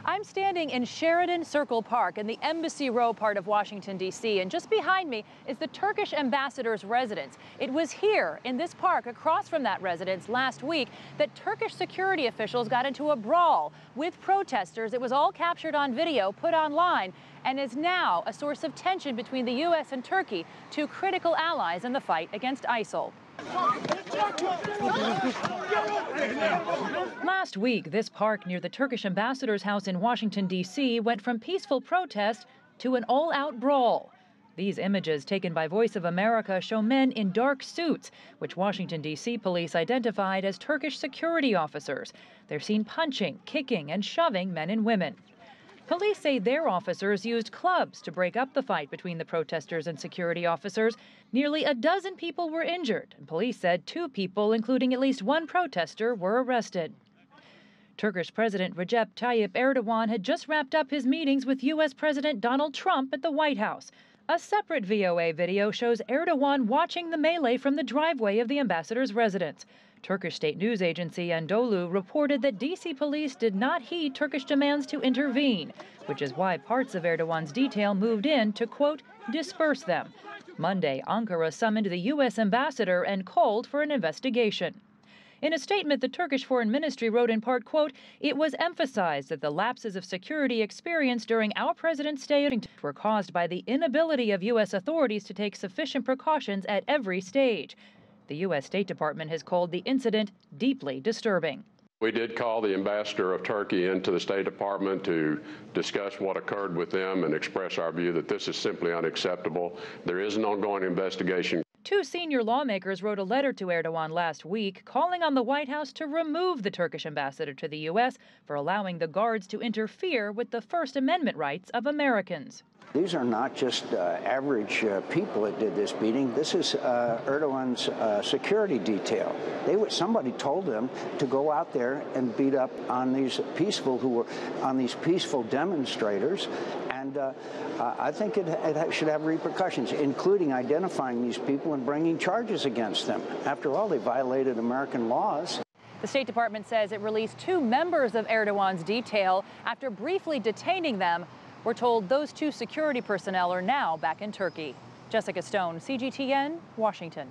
I'm standing in Sheridan Circle Park in the Embassy Row part of Washington, D.C., and just behind me is the Turkish Ambassador's residence. It was here in this park across from that residence last week that Turkish security officials got into a brawl with protesters. It was all captured on video, put online, and is now a source of tension between the U.S. and Turkey, two critical allies in the fight against ISIL. Last week, this park near the Turkish Ambassador's house in Washington, D.C. went from peaceful protest to an all-out brawl. These images taken by Voice of America show men in dark suits, which Washington, D.C. police identified as Turkish security officers. They're seen punching, kicking, and shoving men and women. Police say their officers used clubs to break up the fight between the protesters and security officers. Nearly a dozen people were injured, and police said 2 people, including at least 1 protester, were arrested. Turkish President Recep Tayyip Erdogan had just wrapped up his meetings with U.S. President Donald Trump at the White House. A separate VOA video shows Erdogan watching the melee from the driveway of the ambassador's residence. Turkish state news agency Anadolu reported that D.C. police did not heed Turkish demands to intervene, which is why parts of Erdogan's detail moved in to, quote, disperse them. Monday, Ankara summoned the U.S. ambassador and called for an investigation. In a statement, the Turkish Foreign Ministry wrote in part, quote, it was emphasized that the lapses of security experienced during our president's stay were caused by the inability of U.S. authorities to take sufficient precautions at every stage. The U.S. State Department has called the incident deeply disturbing. We did call the ambassador of Turkey into the State Department to discuss what occurred with them and express our view that this is simply unacceptable. There is an ongoing investigation. 2 senior lawmakers wrote a letter to Erdogan last week calling on the White House to remove the Turkish ambassador to the U.S. for allowing the guards to interfere with the First Amendment rights of Americans. These are not just average people that did this beating. This is Erdogan's security detail. Somebody told them to go out there and beat up on these peaceful demonstrators, and I think it should have repercussions, including identifying these people and bringing charges against them. After all, they violated American laws. The State Department says it released 2 members of Erdogan's detail after briefly detaining them. We're told those 2 security personnel are now back in Turkey. Jessica Stone, CGTN, Washington.